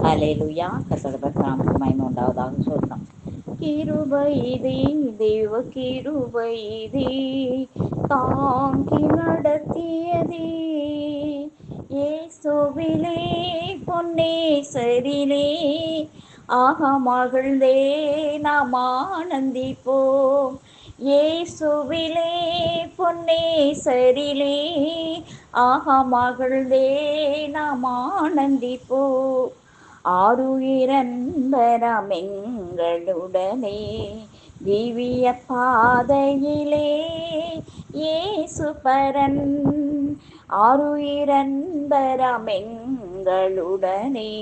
ஹல்லேலூயா. கர்த்தருடைய நாமத்துக்கு மகிமை உண்டாவதாக சொல்லலாம். கிருபை இதே, தேவ கிருபை இதே, தாங்கி நடத்தியதே, இயேசுவிலே பொன்னேசரிலே மகிழ்ந்தே நாம் ஆனந்திப்போம். இயேசுவிலே பொன்னேசரிலே மகிழ்ந்தே நாம் ஆனந்திப்போம். ஆருயிரன்பராம் எங்களுடனே திவ்ய பாதையிலே இயேசு பரன். ஆருயிரன்பராம் எங்களுடனே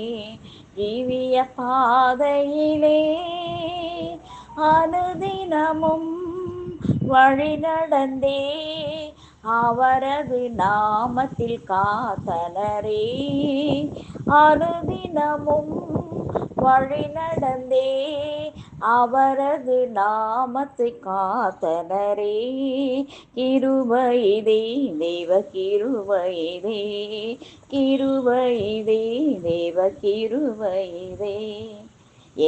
திவ்ய பாதையிலே அனுதினமும் வழி நடந்தே அவரது நாமத்தில் காத்தனரே. அனுதினமும் வழி நடந்தே அவரது நாமத்தை காத்தனரே. கிருபைதே, தேவ கிருபைதே, கிருபைதே, தேவ கிருபைதே.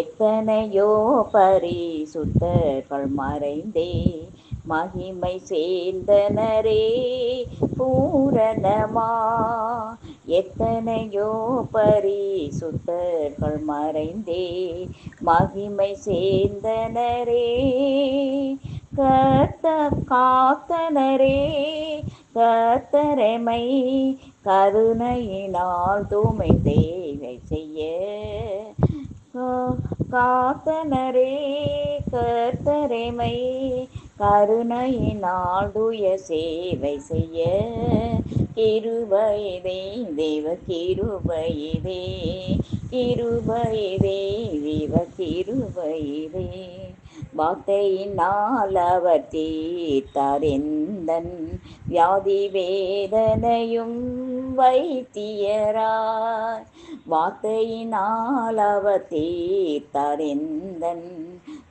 எத்தனையோ பரிசுத்தர்கள் மறைந்தே மகிமை சேர்ந்தனரே பூரணமா. எத்தனையோ பரிசுத்தர்கள் மறைந்தே மகிமை சேர்ந்தனரே. கர்த்தர் காத்தனரே, கர்த்தரெமை கருணையினால் தூய்மை தேவை செய்ய காத்தனரே. கர்த்தரெமை கருணையினால் தூய சேவை செய்ய கிருபைதே, தேவ கிருபைதே, கிருபைதே, தேவ கிருபைதே. வார்த்தையினால் அவர் தீர்த்தார் எந்தன் வியாதி வேதனையும் வைத்தியராய். வார்த்தையினால் அவர் தீர்த்தார் எந்தன்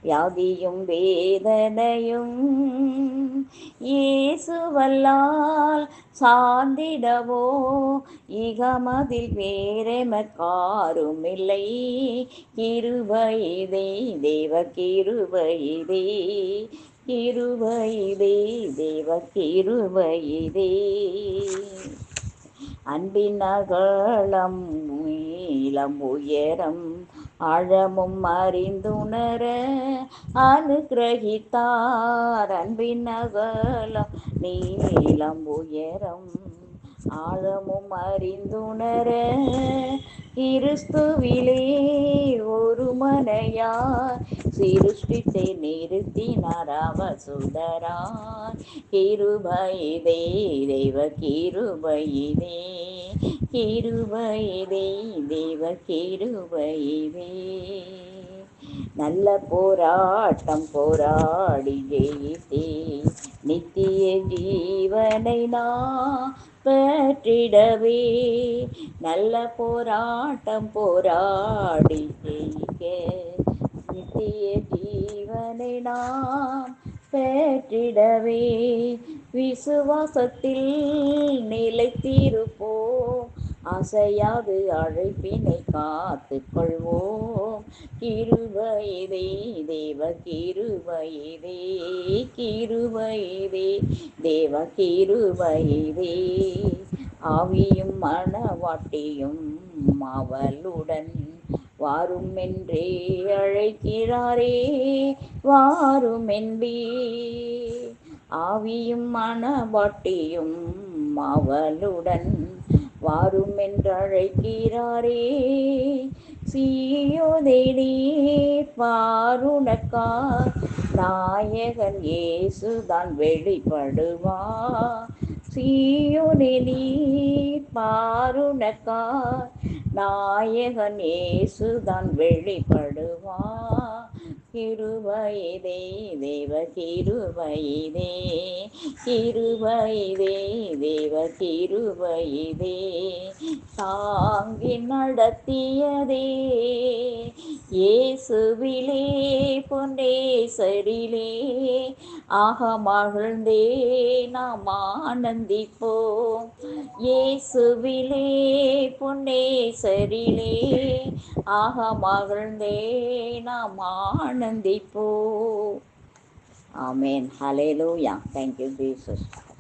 வியாதியும் வேதனையும். இயேசுவல்லால் சார்ந்திடவோ இகமதில் வேறெமக்காருமில்லை. கிருபைதே, தேவ கிருபைதே, கிருபைதே, தேவ கிருபைதே. அன்பின் அகலம் நீளம் உயரம் ஆழமும் அறிந்துணர அனுக்கிரகித்தார். அன்பின் அகலம் நீளம் உயரம் ஆழமும் அறிந்துணர கிறிஸ்துவிலே ஒரு மனையார் சிருஷ்டித்தை நிறுத்தினார் அவர் சுதரார். கிருபைதே, தேவ கிருபைதே, கிருபைதே, தேவ கிருபைதே. நல்ல போராட்டம் போராடி ஜெயித்தே நித்திய ஜீவனை நான் பெற்றிடவே. நல்ல போராட்டம் போராடி ஜெயிக்க நித்திய ஜீவனை நாம் பெற்றிடவே விசுவாசத்தில் நிலைத்திருப்போம். அசையாது அழைப்பினை காத்து கொள்வோம். கிருபைதே, தேவ கிருபைதே, கிருபைதே, தேவ கிருபைதே. ஆவியும் மனவாட்டியும் அவளுடன் வாரும் என்றே அழைக்கிறாரே வாரும் என்பே. ஆவியும் மனவாட்டியும் அவளுடன் வாரும் என்றழைக்கிறாரே. சீயோனே பாருணக்கா நாயகன் இயேசுதான் வெளிப்படுவார். சீயோனே பாருணக்கா நாயகன் இயேசுதான் வெளிப்படுவார். கிருபைதே, தேவ கிருபைதே, கிருபைதே, தேவ கிருபைதே. தாங்கி நடத்தியதே இயேசுவிலே பொன்னேசரிலே மகிழ்ந்தே நாம் ஆனந்திப்போம். இயேசுவிலே பொன்னேசரிலே ஆக மகிழ்ந்தே நாம் ஆனந்திப்போ. ஆமென். ஹல்லேலூயா. Thank you, Jesus.